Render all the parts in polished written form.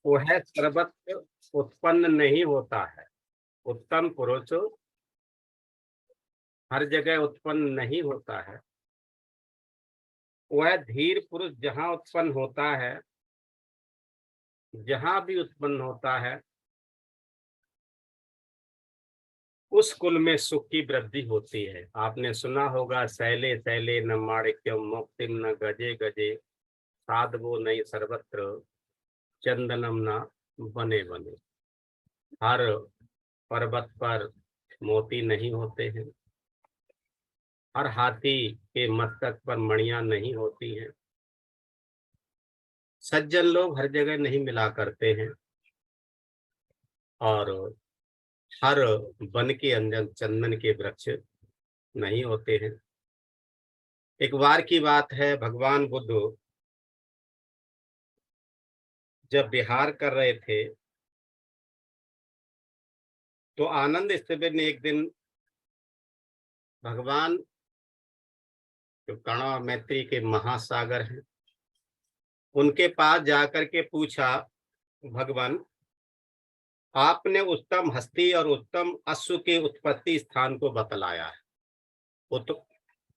वह सर्वत्र उत्पन्न नहीं होता है। उत्तम पुरुष हर जगह उत्पन्न नहीं होता है। वह धीर पुरुष जहाँ उत्पन्न होता है, जहाँ भी उत्पन्न होता है, उस कुल में सुख की वृद्धि होती है। आपने सुना होगा, शैले शैले न माणिक्यम मुक्तिम न गजे गजे, साधवो नहीं सर्वत्र चंदनम न बने बने। हर पर्वत पर मोती नहीं होते हैं, हर हाथी के मस्तक पर मणियां नहीं होती हैं, सज्जन लोग हर जगह नहीं मिला करते हैं, और हर वन के अंदर चंदन के वृक्ष नहीं होते हैं। एक बार की बात है, भगवान बुद्ध जब विहार कर रहे थे, तो आनंद स्थविर ने एक दिन भगवान, जो करुणा मैत्री के महासागर हैं, उनके पास जाकर के पूछा, भगवान, आपने उत्तम हस्ती और उत्तम अश्व के उत्पत्ति स्थान को बतलाया है।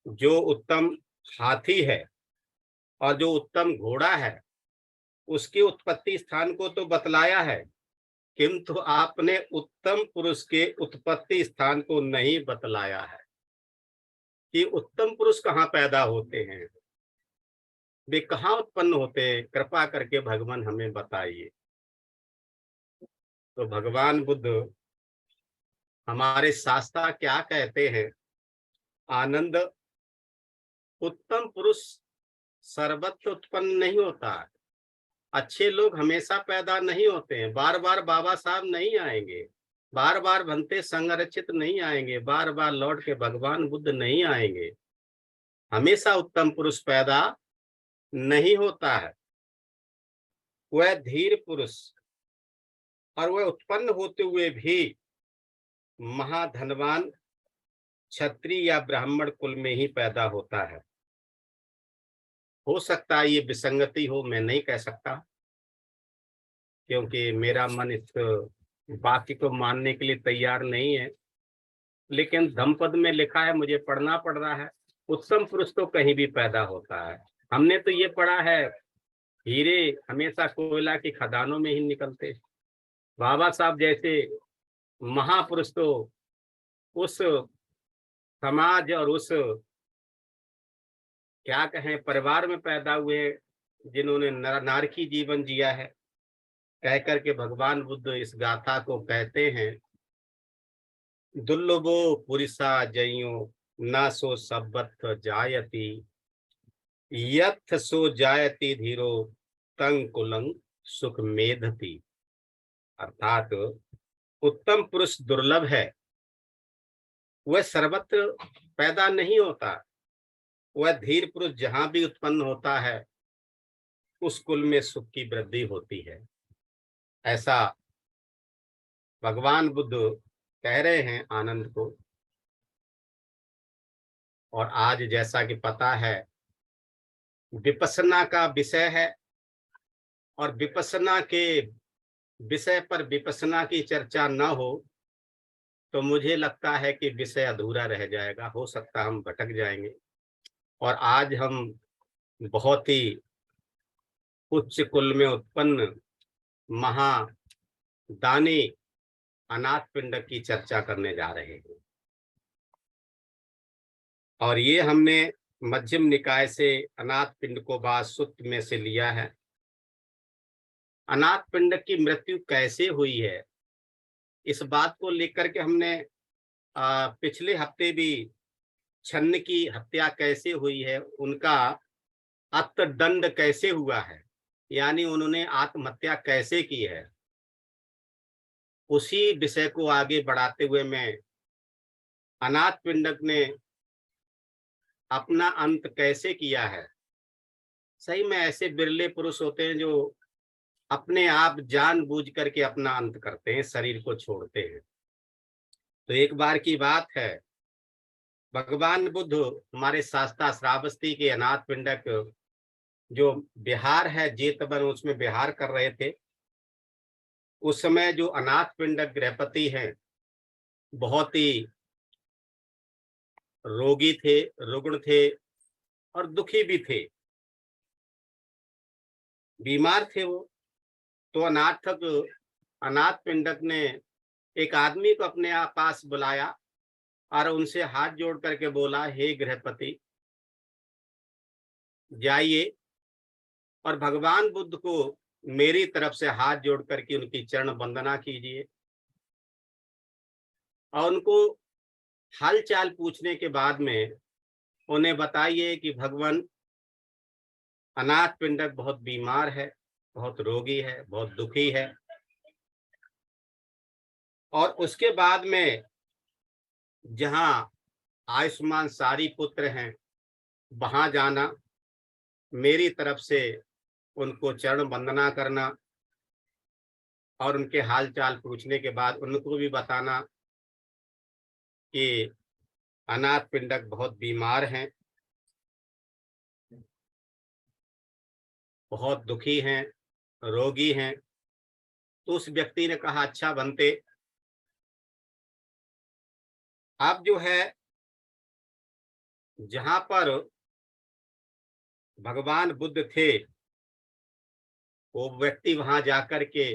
जो उत्तम हाथी है और जो उत्तम घोड़ा है, उसके उत्पत्ति स्थान को तो बतलाया है, किंतु आपने उत्तम पुरुष के उत्पत्ति स्थान को नहीं बतलाया है कि उत्तम पुरुष कहाँ पैदा होते हैं, वे कहाँ उत्पन्न होते हैं। कृपा करके भगवान हमें बताइए। तो भगवान बुद्ध, हमारे शास्त्र क्या कहते हैं, आनंद, उत्तम पुरुष सर्वत्र उत्पन्न नहीं होता है। अच्छे लोग हमेशा पैदा नहीं होते हैं। बार बार बाबा साहब नहीं आएंगे, बार बार बनते संरक्षित नहीं आएंगे, बार बार लौट के भगवान बुद्ध नहीं आएंगे। हमेशा उत्तम पुरुष पैदा नहीं होता है। वह धीर पुरुष, और वह उत्पन्न होते हुए भी महाधनवान क्षत्रिय या ब्राह्मण कुल में ही पैदा होता है। हो सकता है ये विसंगति हो, मैं नहीं कह सकता, क्योंकि मेरा मन इस वाक्य को मानने के लिए तैयार नहीं है। लेकिन धम्मपद में लिखा है, मुझे पढ़ना पड़ रहा है, उत्तम पुरुष तो कहीं भी पैदा होता है। हमने तो ये पढ़ा है, हीरे हमेशा कोयला की खदानों में ही निकलते। बाबा साहब जैसे महापुरुष तो उस समाज और उस, क्या कहें, परिवार में पैदा हुए, जिन्होंने नारकी जीवन जिया है। कह करके भगवान बुद्ध इस गाथा को कहते हैं, दुर्लभो पुरुषा जइयो न सो सब्बत जायति, यथ सो जायति धीरो तंग कुलंग सुख मेधति। अर्थात उत्तम पुरुष दुर्लभ है, वह सर्वत्र पैदा नहीं होता। वह धीर पुरुष जहां भी उत्पन्न होता है, उस कुल में सुख की वृद्धि होती है। ऐसा भगवान बुद्ध कह रहे हैं आनंद को। और आज जैसा कि पता है, विपස්සना का विषय है, और विपස්සना के विषय पर विपස්සना की चर्चा न हो तो मुझे लगता है कि विषय अधूरा रह जाएगा। हो सकता हम भटक जाएंगे। और आज हम बहुत ही उच्च कुल में उत्पन्न महादानी अनाथ पिंड की चर्चा करने जा रहे हैं। और ये हमने मध्यम निकाय से अनाथ पिंड को बाद सूत्र में से लिया है। अनाथ पिंड की मृत्यु कैसे हुई है, इस बात को लेकर के हमने पिछले हफ्ते भी छन्न की हत्या कैसे हुई है, उनका अर्थदंड कैसे हुआ है, यानी उन्होंने आत्महत्या कैसे की है, उसी विषय को आगे बढ़ाते हुए मैं अनाथ पिंडक ने अपना अंत कैसे किया है। सही में ऐसे बिरले पुरुष होते हैं जो अपने आप जानबूझ करके अपना अंत करते हैं, शरीर को छोड़ते हैं। तो एक बार की बात है, भगवान बुद्ध हमारे शास्त्रा श्रावस्ती के अनाथ पिंडक जो बिहार है जेतवन, उसमें बिहार कर रहे थे। उस समय जो अनाथ पिंडक गृहपति हैं बहुत ही रोगी थे, रुग्ण थे और दुखी भी थे, बीमार थे वो। तो अनाथ पिंडक ने एक आदमी को अपने पास बुलाया और उनसे हाथ जोड़ करके बोला, हे गृहपति, जाइए और भगवान बुद्ध को मेरी तरफ से हाथ जोड़ करके उनकी चरण वंदना कीजिए और उनको हाल चाल पूछने के बाद में उन्हें बताइए कि भगवान, अनाथ पिंडक बहुत बीमार है, बहुत रोगी है, बहुत दुखी है। और उसके बाद में जहां आयुष्मान सारी पुत्र हैं वहां जाना, मेरी तरफ से उनको चरण वंदना करना और उनके हाल चाल पूछने के बाद उनको भी बताना कि अनाथ पिंडक बहुत बीमार हैं, बहुत दुखी हैं, रोगी हैं। तो उस व्यक्ति ने कहा, अच्छा बनते, आप जो है जहां पर भगवान बुद्ध थे वो व्यक्ति वहां जाकर के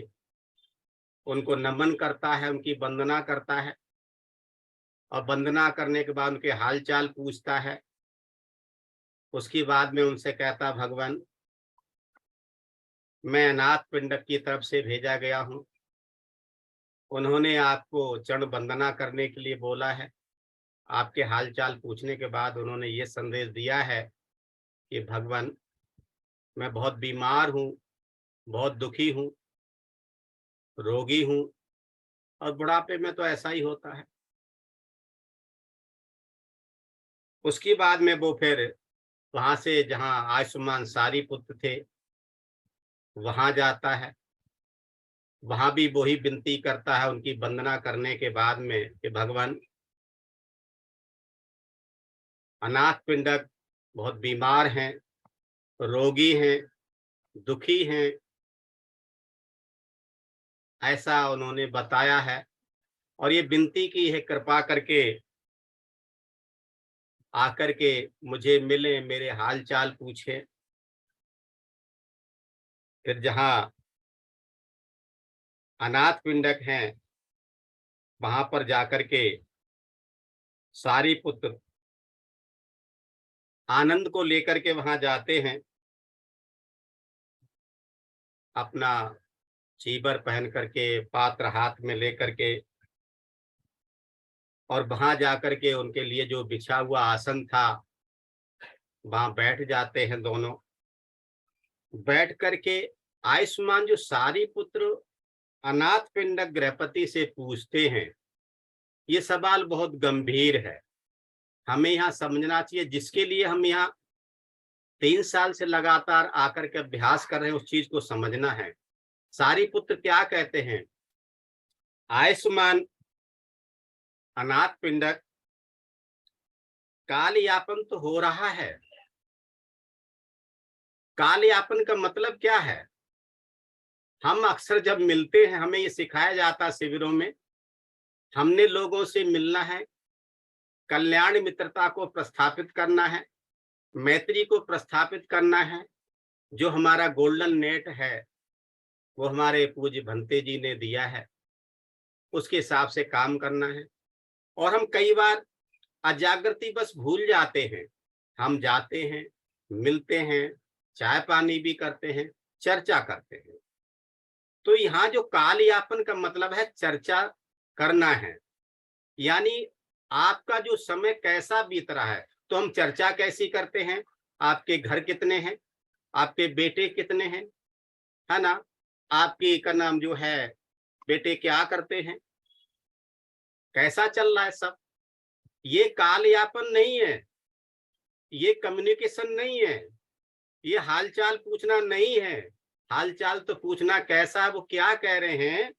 उनको नमन करता है, उनकी वंदना करता है और वंदना करने के बाद उनके हाल चाल पूछता है। उसके बाद में उनसे कहता, भगवान, मैं अनाथ पिंडक की तरफ से भेजा गया हूँ, उन्होंने आपको चरण वंदना करने के लिए बोला है। आपके हाल चाल पूछने के बाद उन्होंने ये संदेश दिया है कि भगवान, मैं बहुत बीमार हूँ, बहुत दुखी हूँ, रोगी हूँ और बुढ़ापे में तो ऐसा ही होता है। उसके बाद में वो फिर वहां से जहां आयुष्मान सारी पुत्र थे वहां जाता है। वहां भी वही विनती करता है उनकी वंदना करने के बाद में कि भगवान, अनाथ पिंडक बहुत बीमार हैं, रोगी हैं, दुखी हैं, ऐसा उन्होंने बताया है और ये विनती की है, कृपा करके आकर के मुझे मिले, मेरे हाल चाल पूछे। फिर जहां अनाथ पिंडक हैं वहां पर जाकर के सारी पुत्र आनंद को लेकर के वहां जाते हैं, अपना चीबर पहन करके, पात्र हाथ में लेकर के, और वहां जाकर के उनके लिए जो बिछा हुआ आसन था वहां बैठ जाते हैं दोनों। बैठ करके आयुष्मान जो सारी पुत्र अनाथ पिंडक गृहपति से पूछते हैं, ये सवाल बहुत गंभीर है, हमें यहाँ समझना चाहिए। जिसके लिए हम यहाँ 3 साल से लगातार आकर के अभ्यास कर रहे हैं, उस चीज को समझना है। सारी पुत्र क्या कहते हैं, आयुष्मान अनाथ पिंडक, काल यापन तो हो रहा है। काल यापन का मतलब क्या है? हम अक्सर जब मिलते हैं, हमें ये सिखाया जाता है शिविरों में, हमने लोगों से मिलना है, कल्याण मित्रता को प्रस्थापित करना है, मैत्री को प्रस्थापित करना है। जो हमारा गोल्डन नेट है वो हमारे पूज्य भंते जी ने दिया है, उसके हिसाब से काम करना है। और हम कई बार अजागृति बस भूल जाते हैं। हम जाते हैं, मिलते हैं, चाय पानी भी करते हैं, चर्चा करते हैं। तो यहाँ जो काल यापन का मतलब है चर्चा करना है, यानी आपका जो समय कैसा बीत रहा है। तो हम चर्चा कैसी करते हैं, आपके घर कितने हैं, आपके बेटे कितने हैं, है ना, आपकी का नाम जो है बेटे क्या करते हैं, कैसा चल रहा है सब। ये काल यापन नहीं है, ये कम्युनिकेशन नहीं है, ये हालचाल पूछना नहीं है। हालचाल तो पूछना कैसा है, वो क्या कह रहे हैं,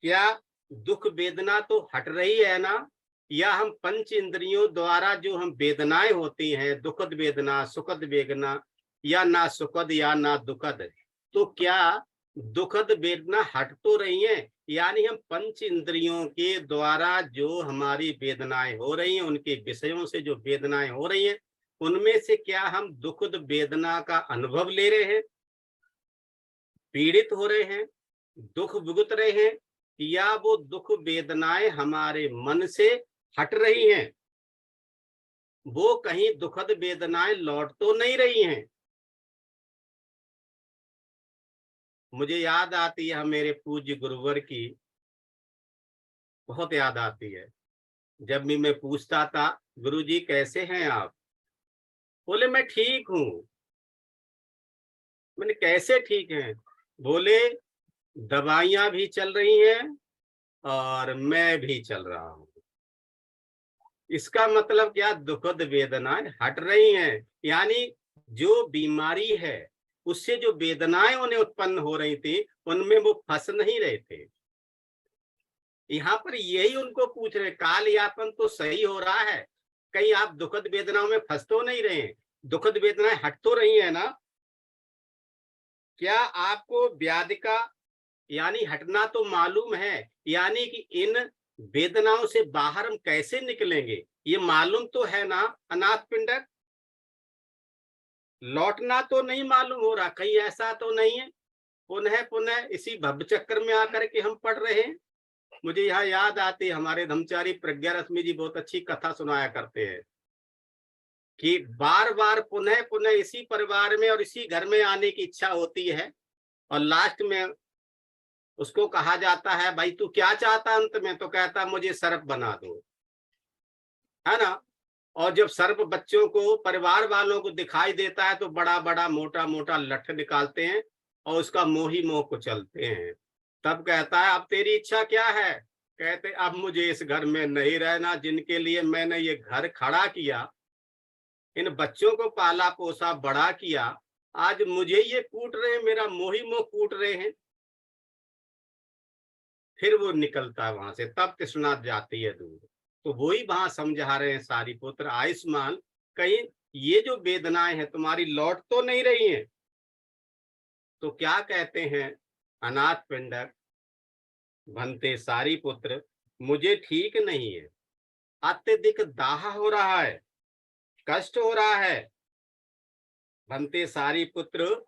क्या दुख वेदना तो हट रही है ना, या हम पंच इंद्रियों द्वारा जो हम वेदनाएं होती हैं, दुखद वेदना, सुखद वेदना, या ना सुखद या ना दुखद, तो क्या दुखद वेदना हट तो रही है, यानी हम पंच इंद्रियों के द्वारा जो हमारी वेदनाएं हो रही हैं, उनके विषयों से जो वेदनाएं हो रही हैं, उनमें से क्या हम दुखद वेदना का अनुभव ले रहे हैं, पीड़ित हो रहे हैं, दुख भुगत रहे हैं, या वो दुख वेदनाएं हमारे मन से हट रही हैं, वो कहीं दुखद वेदनाएं लौट तो नहीं रही हैं। मुझे याद आती है मेरे पूज्य गुरुवर की, बहुत याद आती है। जब भी मैं पूछता था, गुरुजी कैसे हैं आप? बोले मैं ठीक हूं। मैंने कैसे ठीक हैं? बोले दवाइयां भी चल रही हैं और मैं भी चल रहा हूं। इसका मतलब क्या? दुखद वेदनाएं हट रही हैं, यानी जो बीमारी है उससे जो वेदनाएं उन्हें उत्पन्न हो रही थी, उनमें वो फंस नहीं रहे थे। यहाँ पर यही उनको पूछ रहे, काल यापन तो सही हो रहा है, कहीं आप दुखद वेदनाओं में फंस तो नहीं रहे हैं? दुखद वेदनाएं हट तो रही है ना? क्या आपको व्याधि का यानी हटना तो मालूम है, यानी कि इन वेदनाओं से बाहर हम कैसे निकलेंगे, ये मालूम तो है ना अनाथ पिंडक? लौटना तो नहीं मालूम हो रहा, कहीं ऐसा तो नहीं है पुनः पुनः इसी भव चक्कर में आकर के हम पड़ रहे हैं? मुझे यहाँ याद आती है, हमारे धर्मचारी प्रज्ञा रश्मि जी बहुत अच्छी कथा सुनाया करते हैं कि बार बार पुनः पुनः इसी परिवार में और इसी घर में आने की इच्छा होती है, और लास्ट में उसको कहा जाता है, भाई तू क्या चाहता अंत में? तो कहता मुझे सर्प बना दो, है ना? और जब सर्प बच्चों को, परिवार वालों को दिखाई देता है, तो बड़ा बड़ा मोटा मोटा लठ निकालते हैं और उसका मोही मोह को चलते हैं। तब कहता है अब तेरी इच्छा क्या है? कहते अब मुझे इस घर में नहीं रहना, जिनके लिए मैंने ये घर खड़ा किया, इन बच्चों को पाला पोसा बड़ा किया, आज मुझे ये कूट रहे हैं, मेरा मोही मोह कूट रहे हैं। फिर वो निकलता है वहां से, तब तृष्णा जाती है दूर। तो वही वहां समझा रहे हैं सारी पुत्र आयुष्मान, कहीं ये जो वेदनाएं हैं तुम्हारी लौट तो नहीं रही हैं? तो क्या कहते हैं अनाथ पिंडक, भंते सारी पुत्र, मुझे ठीक नहीं है, अत्यधिक दाह हो रहा है, कष्ट हो रहा है, भंते सारी पुत्र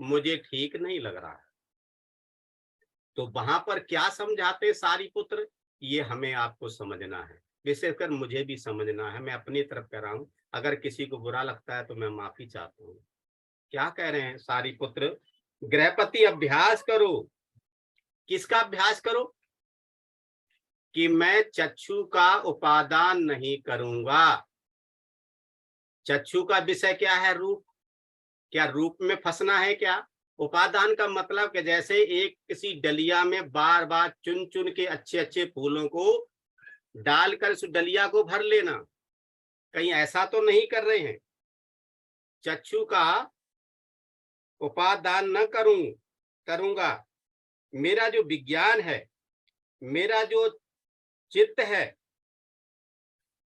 मुझे ठीक नहीं लग रहा है। तो वहां पर क्या समझाते सारी पुत्र, ये हमें आपको समझना है, विशेषकर मुझे भी समझना है। मैं अपनी तरफ कह रहा हूं, अगर किसी को बुरा लगता है तो मैं माफी चाहता हूँ। क्या कह रहे हैं सारी पुत्र? गृहपति अभ्यास करो। किसका अभ्यास करो? कि मैं चक्षु का उपादान नहीं करूंगा। चक्षु का विषय क्या है? रूप। क्या रूप में फंसना है क्या? उपादान का मतलब कि जैसे एक किसी डलिया में बार बार चुन चुन के अच्छे अच्छे फूलों को डालकर उस डलिया को भर लेना, कहीं ऐसा तो नहीं कर रहे हैं? चक्षु का उपादान न करूंगा। मेरा जो विज्ञान है, मेरा जो चित्त है,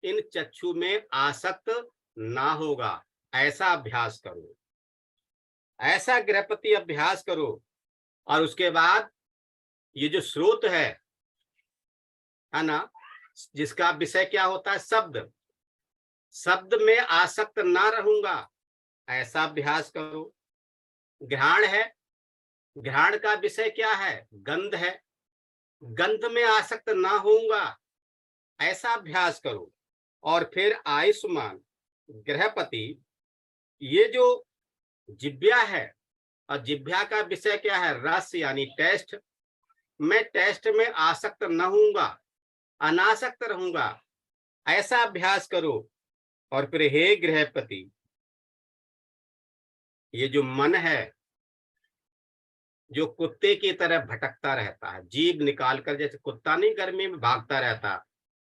इन चक्षु में आसक्त ना होगा, ऐसा अभ्यास करो, ऐसा गृहपति अभ्यास करो। और उसके बाद ये जो स्रोत है ना, जिसका विषय क्या होता है? शब्द। शब्द में आसक्त ना रहूंगा, ऐसा अभ्यास करो। घ्राण है, घ्राण का विषय क्या है? गंध है, गंध में आसक्त ना होऊंगा, ऐसा अभ्यास करो। और फिर आयुष्मान गृहपति, ये जो जिह्वा है, और जिह्वा का विषय क्या है? रस यानी टेस्ट। मैं टेस्ट में आसक्त न होऊंगा, अनासक्त रहूंगा, ऐसा अभ्यास करो। और फिर हे गृहपति, ये जो मन है, जो कुत्ते की तरह भटकता रहता है, जीभ निकालकर, जैसे कुत्ता नहीं गर्मी में भागता रहता,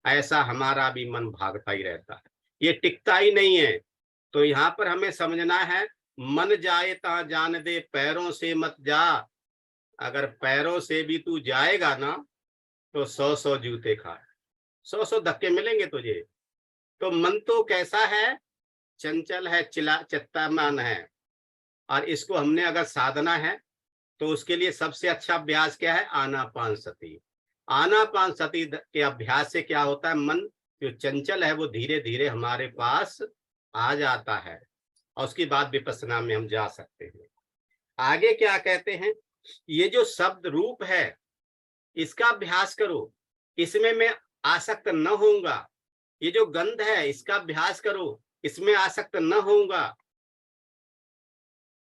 ऐसा हमारा भी मन भागता ही रहता है, ये टिकता ही नहीं है। तो यहाँ पर हमें समझना है, मन जाए ता जान दे, पैरों से मत जा। अगर पैरों से भी तू जाएगा ना, तो 100 जूते खा, 100 धक्के मिलेंगे तुझे। तो मन तो कैसा है? चंचल है, चिल्ला चित्तमान है। और इसको हमने अगर साधना है, तो उसके लिए सबसे अच्छा अभ्यास क्या है? आनापानसति। आनापानसति के अभ्यास से क्या होता है? मन जो चंचल है वो धीरे धीरे हमारे पास आ जाता है और उसके बाद विपස්සना में हम जा सकते हैं। आगे क्या कहते हैं? ये जो शब्द रूप है इसका अभ्यास करो, इसमें मैं आसक्त न होऊंगा। ये जो गंध है इसका अभ्यास करो, इसमें आसक्त न होऊंगा।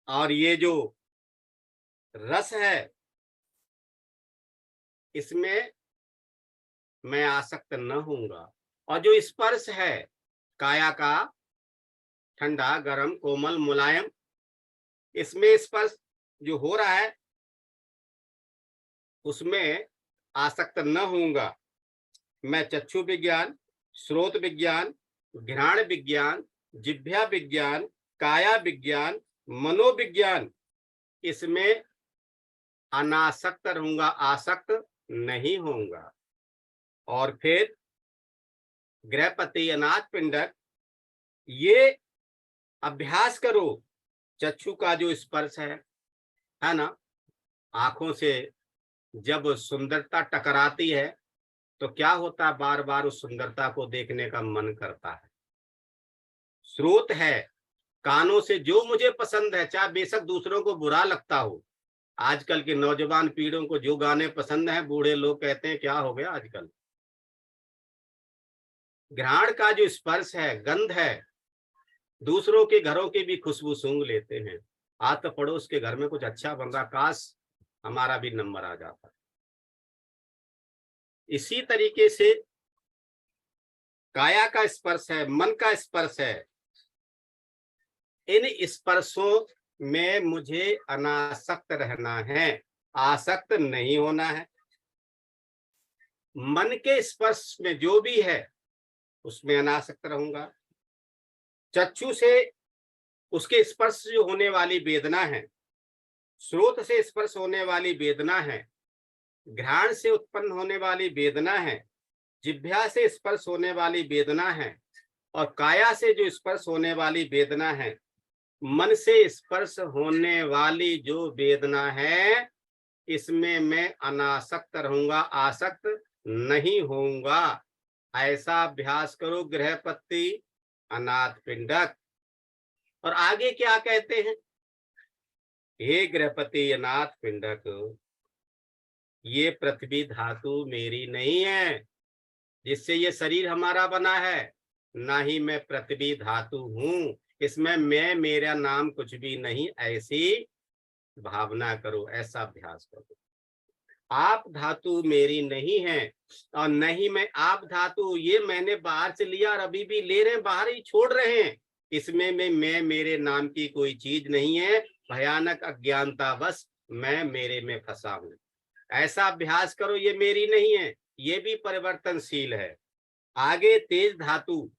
और ये जो रस है इसमें मैं आसक्त न होऊंगा। और जो स्पर्श है काया का, ठंडा, गरम, कोमल, मुलायम, इसमें स्पर्श जो हो रहा है उसमें आसक्त न होऊंगा। मैं चक्षु विज्ञान, स्रोत विज्ञान, घ्राण विज्ञान, जिह्वा विज्ञान, काया विज्ञान, मनोविज्ञान, इसमें अनासक्त रहूंगा, आसक्त नहीं होऊंगा। और फिर गृहपति, अनाथ पिंडक, ये अभ्यास करो। चक्षु का जो स्पर्श है ना, आंखों से जब सुंदरता टकराती है तो क्या होता है? बार बार उस सुंदरता को देखने का मन करता है। स्रोत है, कानों से जो मुझे पसंद है, चाहे बेशक दूसरों को बुरा लगता हो। आजकल के नौजवान पीढ़ियों को जो गाने पसंद हैं, बूढ़े लोग कहते हैं क्या हो गया आजकल। घ्राण का जो स्पर्श है, गंध है, दूसरों के घरों की भी खुशबू सूंघ लेते हैं। आज तो पड़ोस के घर में कुछ अच्छा बन रहा, काश हमारा भी नंबर आ जाता। इसी तरीके से काया का स्पर्श है, मन का स्पर्श है, इन स्पर्शों में मुझे अनासक्त रहना है, आसक्त नहीं होना है। मन के स्पर्श में जो भी है उसमें अनासक्त रहूंगा। चक्षु से उसके स्पर्श से जो होने वाली वेदना है, स्रोत से स्पर्श होने वाली वेदना है, घ्राण से उत्पन्न होने वाली वेदना है, जिह्वा से स्पर्श होने वाली वेदना है, और काया से जो स्पर्श होने वाली वेदना है, मन से स्पर्श होने वाली जो वेदना है, इसमें मैं अनासक्त रहूंगा, आसक्त नहीं होऊंगा। ऐसा अभ्यास करो गृहपति, अनाथ पिंडक। और आगे क्या कहते हैं? हे गृहपति, अनाथ पिंडक, ये पृथ्वी धातु मेरी नहीं है जिससे ये शरीर हमारा बना है, ना ही मैं पृथ्वी धातु हूं, इसमें मैं मेरा नाम कुछ भी नहीं, ऐसी भावना करो, ऐसा अभ्यास करो। आप धातु मेरी नहीं है और नहीं मैं आप धातु, ये मैंने बाहर से लिया और अभी भी ले रहे हैं, बाहर ही छोड़ रहे हैं। इसमें मैं मेरे नाम की कोई चीज नहीं है, भयानक अज्ञानता बस मैं मेरे में फंसा हूं। ऐसा अभ्यास करो, ये मेरी नहीं है, ये भी परिवर्तनशील है। आगे तेज धातु,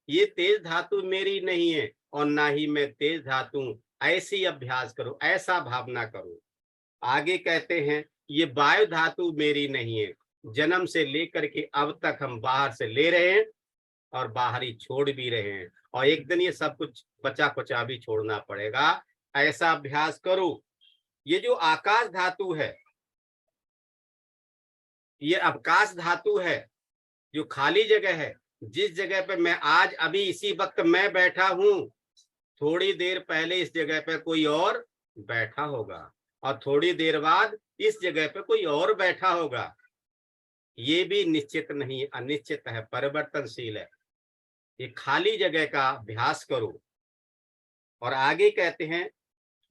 ये तेज धातु मेरी नहीं है और ना ही मैं तेज धातु, ऐसी अभ्यास करो, ऐसा भावना करो। आगे कहते हैं ये वायु धातु मेरी नहीं है, जन्म से लेकर के अब तक हम बाहर से ले रहे हैं और बाहर ही छोड़ भी रहे हैं, और एक दिन ये सब कुछ बचा कुचा भी छोड़ना पड़ेगा। ऐसा अभ्यास करो। ये जो आकाश धातु है, ये अवकाश धातु है, जो खाली जगह है, जिस जगह पे मैं आज अभी इसी वक्त मैं बैठा हूं, थोड़ी देर पहले इस जगह पे कोई और बैठा होगा और थोड़ी देर बाद इस जगह पे कोई और बैठा होगा। ये भी निश्चित नहीं, अनिश्चित है, परिवर्तनशील है। ये खाली जगह का अभ्यास करो। और आगे कहते हैं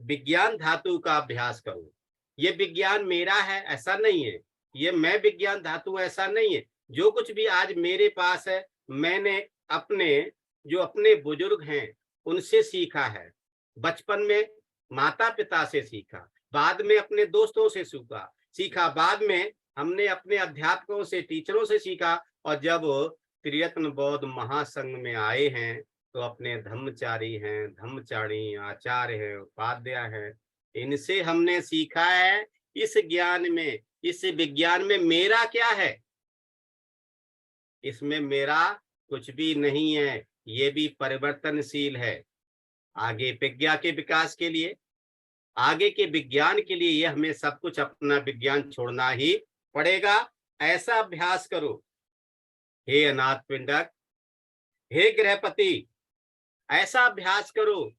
विज्ञान धातु का अभ्यास करो। ये विज्ञान मेरा है ऐसा नहीं है, ये मैं विज्ञान धातु ऐसा नहीं है। जो कुछ भी आज मेरे पास है, मैंने अपने बुजुर्ग हैं उनसे सीखा है। बचपन में माता पिता से सीखा, बाद में अपने दोस्तों से सीखा, बाद में हमने अपने अध्यापकों से, टीचरों से सीखा, और जब त्रिरत्न बौद्ध महासंघ में आए हैं तो अपने धम्मचारी हैं, धम्मचारी, आचार्य हैं, उपाध्याय हैं, इनसे हमने सीखा है। इस ज्ञान में, इस विज्ञान में मेरा क्या है? इसमें मेरा कुछ भी नहीं है, ये भी परिवर्तनशील है। आगे प्रज्ञा के विकास के लिए आगे के विज्ञान के लिए ये हमें सब कुछ अपना विज्ञान छोड़ना ही पड़ेगा। ऐसा अभ्यास करो हे अनाथ पिंडक, हे गृहपति, ऐसा अभ्यास करो।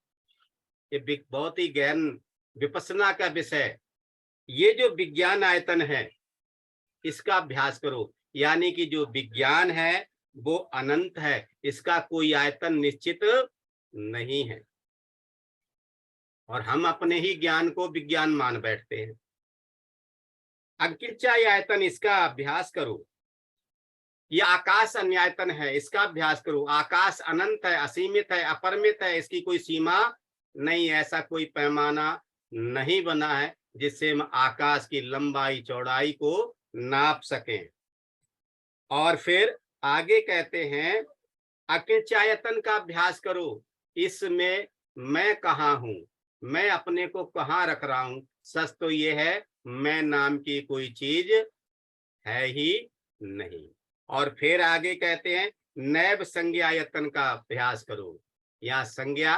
ये बहुत ही गहन विपස්සना का विषय, ये जो विज्ञान आयतन है इसका अभ्यास करो। यानी कि जो विज्ञान है वो अनंत है, इसका कोई आयतन निश्चित नहीं है, और हम अपने ही ज्ञान को विज्ञान मान बैठते हैं। अंकिंचा आयतन, इसका अभ्यास करो। यह आकाश अन्यायतन है, इसका अभ्यास करो। आकाश अनंत है, असीमित है, अपरिमित है, इसकी कोई सीमा नहीं, ऐसा कोई पैमाना नहीं बना है जिससे हम आकाश की लंबाई चौड़ाई को नाप सकें। और फिर आगे कहते हैं अकिंचायतन का अभ्यास करो। इसमें मैं कहाँ हूं, मैं अपने को कहाँ रख रहा हूं। सच तो ये है मैं नाम की कोई चीज है ही नहीं। और फिर आगे कहते हैं नैव संज्ञायतन का अभ्यास करो। या संज्ञा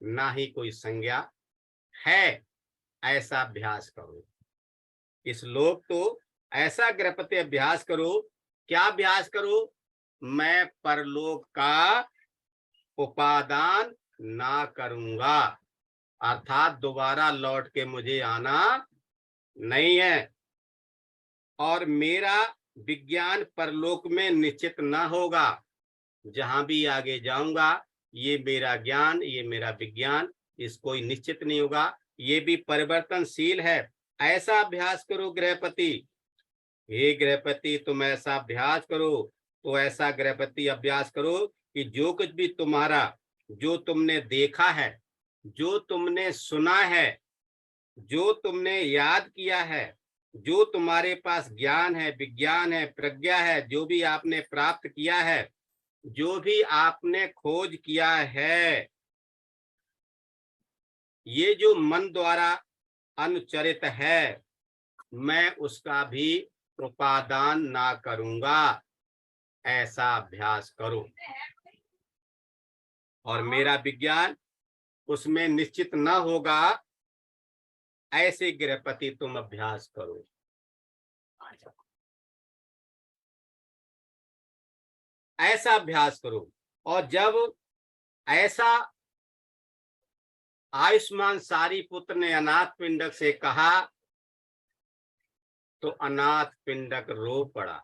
ना ही कोई संज्ञा है, ऐसा अभ्यास करो। इस लोक तो ऐसा गृहपति अभ्यास करो। क्या अभ्यास करो? मैं परलोक का उपादान ना करूंगा, अर्थात दोबारा लौट के मुझे आना नहीं है, और मेरा विज्ञान परलोक में निश्चित ना होगा। जहां भी आगे जाऊंगा ये मेरा ज्ञान, ये मेरा विज्ञान, इसको निश्चित नहीं होगा, ये भी परिवर्तनशील है। ऐसा अभ्यास करो गृहपति। हे गृहपति, तुम ऐसा अभ्यास करो। तो ऐसा गृहपति अभ्यास करो कि जो कुछ भी तुम्हारा, जो तुमने देखा है, जो तुमने सुना है, जो तुमने याद किया है, जो तुम्हारे पास ज्ञान है, विज्ञान है, प्रज्ञा है, जो भी आपने प्राप्त किया है, जो भी आपने खोज किया है, ये जो मन द्वारा अनुचरित है, मैं उसका भी उपादान ना करूंगा। ऐसा अभ्यास करो। और मेरा विज्ञान उसमें निश्चित न होगा, ऐसे गृहपति तुम अभ्यास करो। ऐसा अभ्यास करो। और जब ऐसा आयुष्मान सारीपुत्र ने अनाथ पिंडक से कहा तो अनाथ पिंडक रो पड़ा,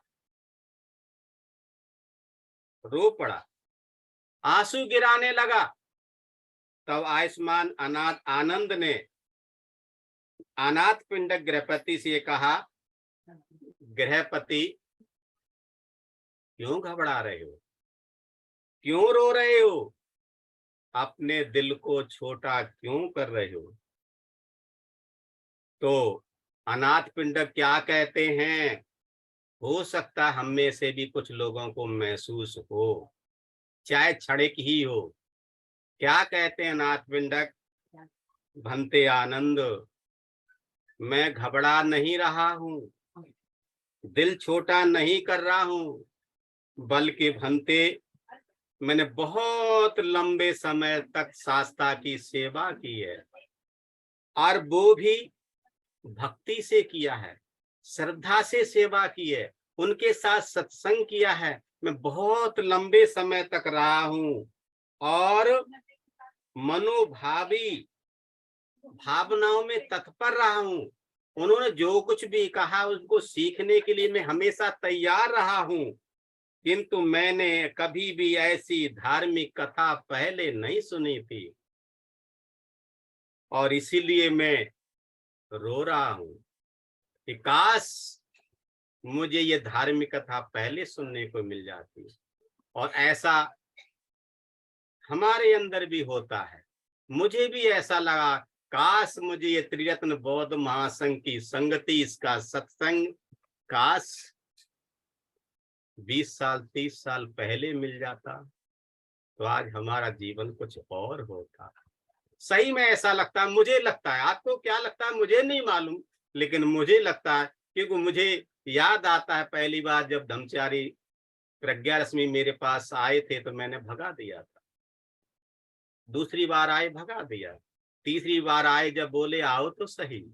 रो पड़ा, आंसू गिराने लगा। तब आयुष्मान अनाथ आनंद ने अनाथ पिंडक गृहपति से कहा, गृहपति क्यों घबरा रहे हो, क्यों रो रहे हो, अपने दिल को छोटा क्यों कर रहे हो। तो अनाथ पिंडक क्या कहते हैं, हो सकता हम में से भी कुछ लोगों को महसूस हो, चाहे क्षणिक ही हो। क्या कहते हैं अनाथ पिंडक, भंते आनंद, मैं घबरा नहीं रहा हूं, दिल छोटा नहीं कर रहा हूं, बल्कि भंते मैंने बहुत लंबे समय तक शास्त्रा की सेवा की है, और वो भी भक्ति से किया है, श्रद्धा से सेवा की है, उनके साथ सत्संग किया है। मैं बहुत लंबे समय तक रहा हूं और मनोभावी भावनाओं में तत्पर रहा हूं। उन्होंने जो कुछ भी कहा उसको सीखने के लिए मैं हमेशा तैयार रहा हूं, किंतु मैंने कभी भी ऐसी धार्मिक कथा पहले नहीं सुनी थी, और इसीलिए मैं रो रहा हूं कि काश मुझे ये धार्मिक कथा पहले सुनने को मिल जाती। और ऐसा हमारे अंदर भी होता है। मुझे भी ऐसा लगा, काश मुझे ये त्रिरत्न बौद्ध महासंघ की संगति, इसका सत्संग काश 20 साल 30 साल पहले मिल जाता, तो आज हमारा जीवन कुछ और होता। सही में ऐसा लगता है, मुझे लगता है। आपको क्या लगता है मुझे नहीं मालूम, लेकिन मुझे लगता है, क्योंकि मुझे याद आता है पहली बार जब ब्रह्मचारी प्रज्ञा रश्मि मेरे पास आए थे तो मैंने भगा दिया था, दूसरी बार आए भगा दिया, तीसरी बार आए जब बोले आओ तो सही,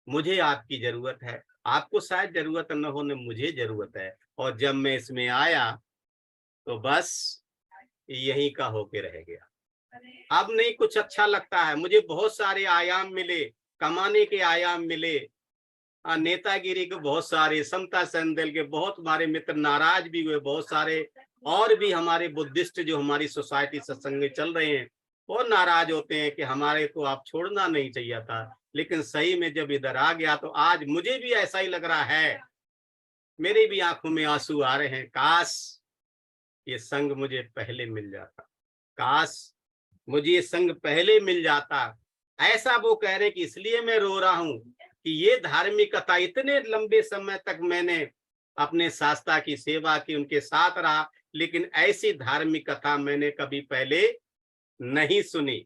मुझे आपकी जरूरत है, आपको शायद जरूरत न हो, न मुझे जरूरत है। और जब मैं इसमें आया तो बस यही का होके रह गया। अब नहीं कुछ अच्छा लगता है। मुझे बहुत सारे आयाम मिले, कमाने के आयाम मिले, नेतागिरी के बहुत सारे, समता संदल के बहुत हमारे मित्र नाराज भी हुए, बहुत सारे और भी हमारे बुद्धिस्ट जो हमारी सोसाइटी सत्संग में चल रहे हैं वो नाराज होते हैं कि हमारे को आप छोड़ना नहीं चाहिए था। लेकिन सही में जब इधर आ गया तो आज मुझे भी ऐसा ही लग रहा है, मेरी भी आंखों में आंसू आ रहे हैं। काश ये संग मुझे पहले मिल जाता, काश मुझे ये संग पहले मिल जाता। ऐसा वो कह रहे कि इसलिए मैं रो रहा हूं कि ये धार्मिक कथा इतने लंबे समय तक मैंने अपने शास्त्रा की सेवा की, उनके साथ रहा, लेकिन ऐसी धार्मिक कथा मैंने कभी पहले नहीं सुनी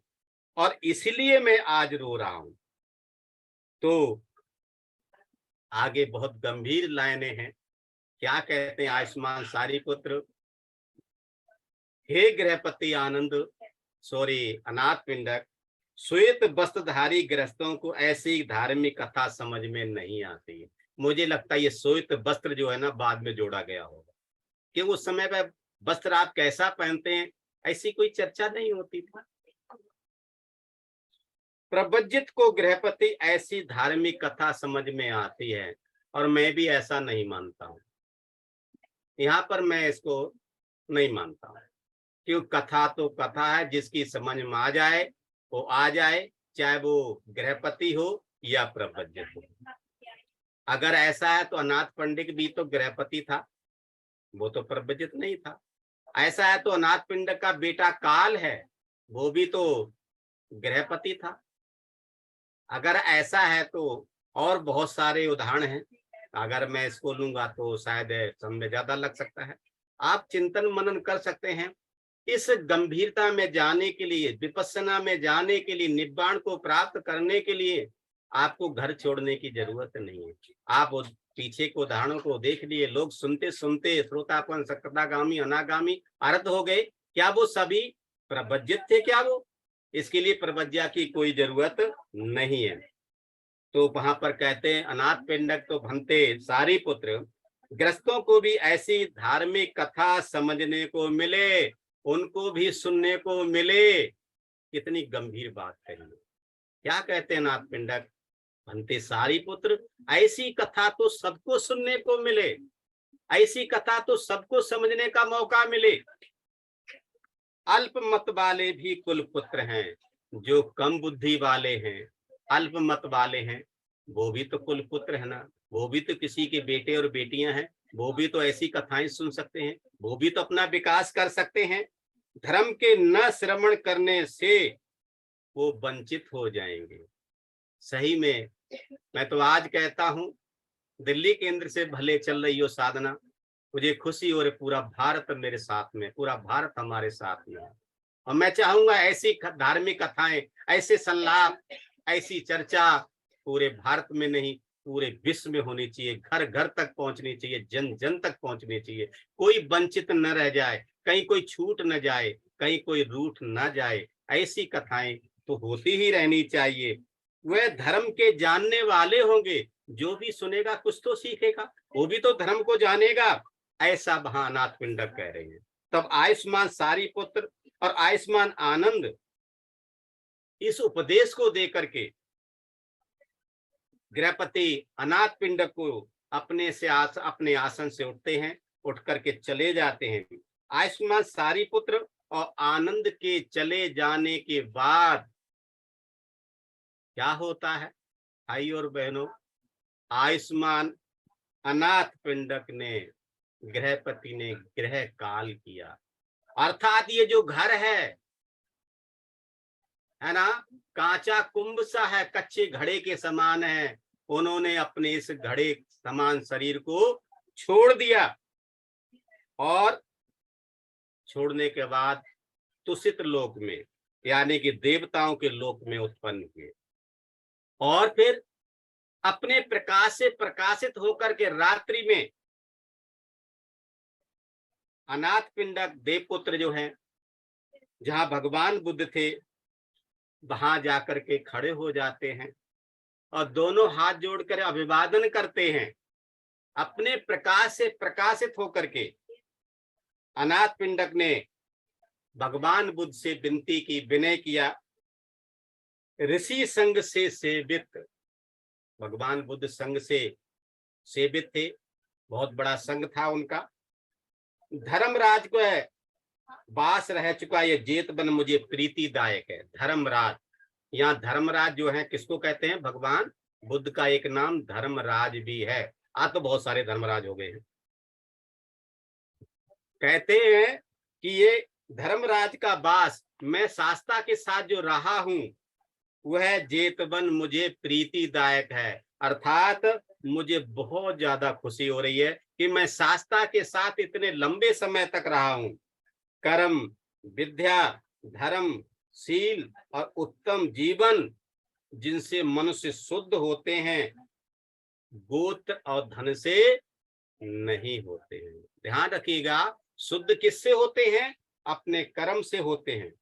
और इसलिए मैं आज रो रहा हूं। तो आगे बहुत गंभीर लाइनें हैं। क्या कहते हैं आयुष्मान सारीपुत्र, हे गृहपति आनंद, अनाथ पिंडक, श्वेत वस्त्रधारी गृहस्थों को ऐसी धार्मिक कथा समझ में नहीं आती है। मुझे लगता है ये श्वेत वस्त्र जो है ना बाद में जोड़ा गया होगा, कि उस समय पर वस्त्र आप कैसा पहनते हैं ऐसी कोई चर्चा नहीं होती थी। प्रवज्जित को गृहपति ऐसी धार्मिक कथा समझ में आती है और मैं भी ऐसा नहीं मानता हूं। यहाँ पर मैं इसको नहीं मानता हूं, क्यों? कथा तो कथा है, जिसकी समझ में आ जाए वो आ जाए, चाहे वो गृहपति हो या प्रवज्जित हो। अगर ऐसा है तो अनाथ पंडित भी तो गृहपति था, वो तो प्रवज्जित नहीं था। ऐसा है तो अनाथ पिंडक का बेटा काल है, वो भी तो गृहपति था। अगर ऐसा है तो और बहुत सारे उदाहरण हैं, अगर मैं इसको लूंगा तो शायद समय ज्यादा लग सकता है। आप चिंतन मनन कर सकते हैं। इस गंभीरता में जाने के लिए, विपස්සना में जाने के लिए, निब्बाण को प्राप्त करने के लिए आपको घर छोड़ने की जरूरत नहीं है। आप पीछे के उदाहरणों को देख लिए, लोग सुनते सुनते श्रोतापन, सक्तागामी, अनागामी, अर्थ हो गए। क्या वो सभी प्रवज्जित थे? क्या वो? इसके लिए प्रवज्ञा की कोई जरूरत नहीं है। तो वहां पर कहते हैं अनाथ पिंडक तो भंते सारी पुत्र, ग्रस्तों को भी ऐसी धार्मिक कथा समझने को मिले, उनको भी सुनने को मिले। कितनी गंभीर बात कही। क्या कहते हैं नाथ पिंडक? भंते सारी पुत्र, ऐसी कथा तो सबको सुनने को मिले, ऐसी कथा तो सबको समझने का मौका मिले। अल्प मत वाले भी कुल पुत्र हैं, जो कम बुद्धि वाले हैं, अल्प मत वाले हैं, वो भी तो कुल पुत्र है ना, वो भी तो किसी के बेटे और बेटियां हैं, वो भी तो ऐसी कथाएं सुन सकते हैं, वो भी तो अपना विकास कर सकते हैं। धर्म के न श्रवण करने से वो वंचित हो जाएंगे। सही में मैं तो आज कहता हूं, दिल्ली केंद्र से भले चल रही हो साधना, मुझे खुशी हो रही, पूरा भारत मेरे साथ में, पूरा भारत हमारे साथ में है। और मैं चाहूंगा ऐसी धार्मिक कथाएं, ऐसे संलाप, ऐसी चर्चा पूरे भारत में नहीं पूरे विश्व में होनी चाहिए, घर घर तक पहुंचनी चाहिए, जन जन तक पहुंचनी चाहिए। कोई वंचित न रह जाए, कहीं कोई छूट न जाए, कहीं कोई रूठ न जाए। ऐसी कथाएं तो होती ही रहनी चाहिए। वह धर्म के जानने वाले होंगे, जो भी सुनेगा कुछ तो सीखेगा, वो भी तो धर्म को जानेगा। ऐसा वहां अनाथ पिंडक कह रहे हैं। तब आयुष्मान सारी पुत्र और आयुष्मान आनंद इस उपदेश को देकर के गृहपति अनाथ पिंडक को अपने आसन से उठते हैं, उठ करके चले जाते हैं। आयुष्मान सारी पुत्र और आनंद के चले जाने के बाद क्या होता है भाई और बहनों? आयुष्मान अनाथ पिंडक ने, गृहपति ने गृह काल किया। अर्थात ये जो घर है ना, कांचा कुंभ सा है, कच्चे घड़े के समान है। उन्होंने अपने इस घड़े समान शरीर को छोड़ दिया और छोड़ने के बाद तुषित लोक में, यानी कि देवताओं के लोक में उत्पन्न हुए। और फिर अपने प्रकाश से प्रकाशित होकर के रात्रि में अनाथ पिंडक देवपुत्र जो हैं, जहां भगवान बुद्ध थे, वहां जाकर के खड़े हो जाते हैं और दोनों हाथ जोड़कर अभिवादन करते हैं। अपने प्रकाश से प्रकाशित होकर के अनाथ पिंडक ने भगवान बुद्ध से विनती की, विनय किया। ऋषि संघ से सेवित, भगवान बुद्ध संघ से सेवित थे, बहुत बड़ा संघ था उनका। धर्मराज को है वास रह चुका ये जेत बन मुझे प्रीतिदायक है। धर्मराज, यहाँ धर्मराज जो है किसको कहते हैं? भगवान बुद्ध का एक नाम धर्मराज भी है। आज तो बहुत सारे धर्मराज हो गए हैं। कहते हैं कि ये धर्मराज का वास मैं शास्ता के साथ जो रहा हूं वह जेतवन मुझे प्रीतिदायक है। अर्थात मुझे बहुत ज्यादा खुशी हो रही है कि मैं शास्ता के साथ इतने लंबे समय तक रहा हूं। कर्म, विद्या, धर्म, शील और उत्तम जीवन जिनसे मनुष्य शुद्ध होते हैं, गोत्र और धन से नहीं होते हैं। ध्यान रखिएगा, शुद्ध किससे होते हैं? अपने कर्म से होते हैं,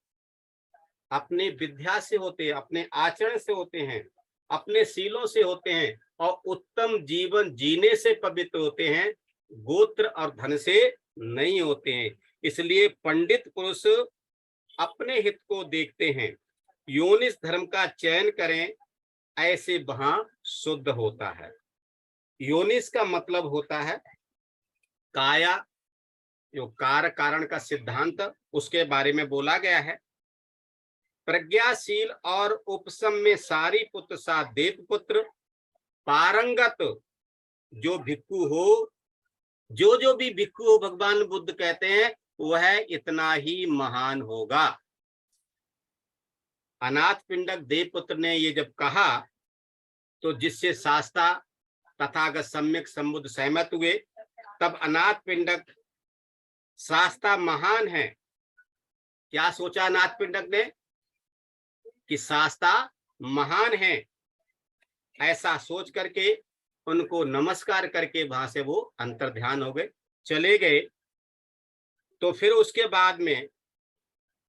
अपने विद्या से होते हैं, अपने आचरण से होते हैं, अपने शीलों से होते हैं और उत्तम जीवन जीने से पवित्र होते हैं, गोत्र और धन से नहीं होते हैं। इसलिए पंडित पुरुष अपने हित को देखते हैं, योनिस धर्म का चयन करें, ऐसे वहां शुद्ध होता है। योनिस का मतलब होता है काया, जो कार्य कारण का सिद्धांत, उसके बारे में बोला गया है। प्रज्ञाशील और उपसम में सारी पुत्र सा देवपुत्र, पारंगत जो भिक्खु हो, जो भी भिक्खु हो, भगवान बुद्ध कहते हैं वह इतना ही महान होगा। अनाथ पिंडक देवपुत्र ने ये जब कहा तो जिससे शास्ता तथागत सम्यक संबुद्ध सहमत हुए। तब अनाथ पिंडक शास्ता महान है, क्या सोचा अनाथ पिंडक ने? कि शास्ता महान है। ऐसा सोच करके उनको नमस्कार करके वहां से वो अंतर्ध्यान हो गए, चले गए। तो फिर उसके बाद में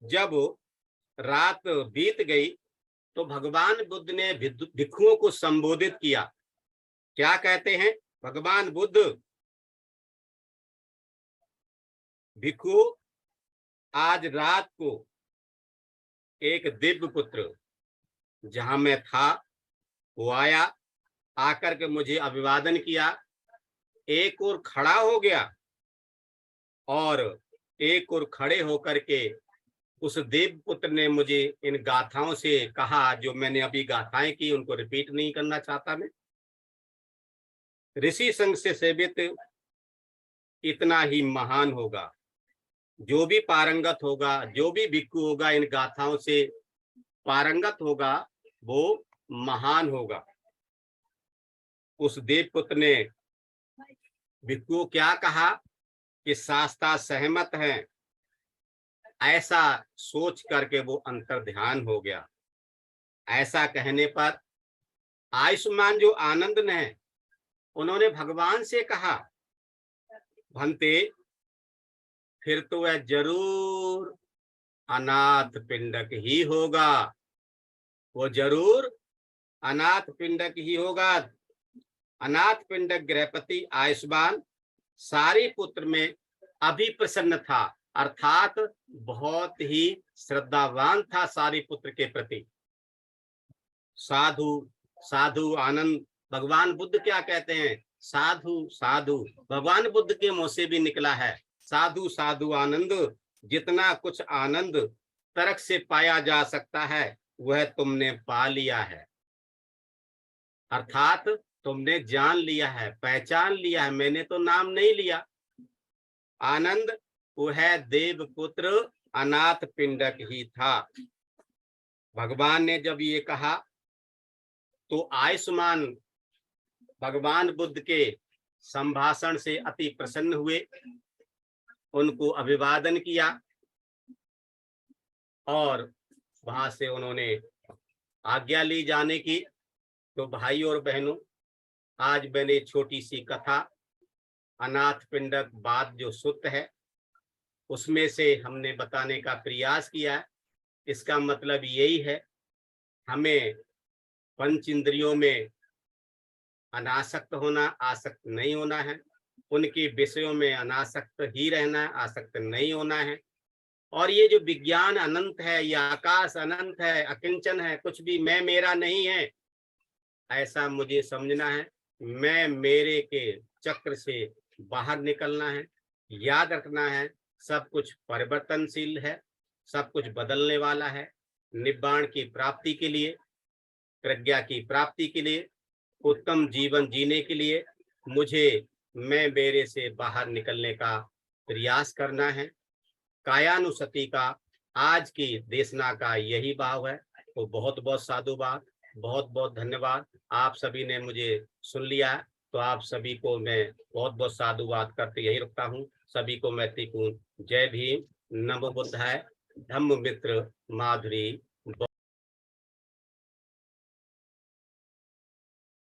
जब रात बीत गई तो भगवान बुद्ध ने भिक्षुओं को संबोधित किया। क्या कहते हैं भगवान बुद्ध? भिक्षु, आज रात को एक दिव्य पुत्र जहां मैं था वो आया, आकर के मुझे अभिवादन किया, एक और खड़ा हो गया और एक और खड़े होकर के उस देव पुत्र ने मुझे इन गाथाओं से कहा, जो मैंने अभी गाथाएं की उनको रिपीट नहीं करना चाहता मैं। ऋषि संघ से सेवित इतना ही महान होगा, जो भी पारंगत होगा, जो भी भिक्षु होगा, इन गाथाओं से पारंगत होगा, वो महान होगा। उस देवपुत्र ने भिक्षु क्या कहा कि शास्ता सहमत हैं, ऐसा सोच करके वो अंतर्ध्यान हो गया। ऐसा कहने पर आयुष्मान जो आनंद ने, उन्होंने भगवान से कहा, भंते फिर तो वह जरूर अनाथ पिंडक ही होगा, वो जरूर अनाथ पिंडक ही होगा। अनाथ पिंडक गृहपति आयुष्मान सारी पुत्र में अभी प्रसन्न था, अर्थात बहुत ही श्रद्धावान था सारी पुत्र के प्रति। साधु साधु आनंद, भगवान बुद्ध क्या कहते हैं? साधु साधु, भगवान बुद्ध के मुंह से भी निकला है। साधु साधु आनंद, जितना कुछ आनंद तर्क से पाया जा सकता है वह तुमने पा लिया है, अर्थात तुमने जान लिया है, पहचान लिया है। मैंने तो नाम नहीं लिया। आनंद वह देवपुत्र अनाथ पिंडक ही था। भगवान ने जब ये कहा तो आयुष्मान भगवान बुद्ध के संभाषण से अति प्रसन्न हुए, उनको अभिवादन किया और वहां से उन्होंने आज्ञा ली जाने की। तो भाई और बहनों, आज मैंने छोटी सी कथा अनाथ पिंडक बात जो सुत है उसमें से हमने बताने का प्रयास किया है। इसका मतलब यही है हमें पंच इंद्रियों में अनासक्त होना, आसक्त नहीं होना है। उनके विषयों में अनासक्त ही रहना है, आसक्त नहीं होना है। और ये जो विज्ञान अनंत है, ये आकाश अनंत है, अकिंचन है, कुछ भी मैं मेरा नहीं है, ऐसा मुझे समझना है। मैं मेरे के चक्र से बाहर निकलना है। याद रखना है, सब कुछ परिवर्तनशील है, सब कुछ बदलने वाला है। निब्बाण की प्राप्ति के लिए, प्रज्ञा की प्राप्ति के लिए, उत्तम जीवन जीने के लिए मुझे मैं मेरे से बाहर निकलने का प्रयास करना है। कायानुसति का आज की देशना का यही भाव है। तो बहुत बहुत साधुवाद, बहुत बहुत धन्यवाद। आप सभी ने मुझे सुन लिया, तो आप सभी को मैं बहुत बहुत साधुवाद करते यही रखता हूँ। सभी को मैत्रीपूर्ण जय भीम, नमो बुद्धाय, धम्म मित्र माधुरी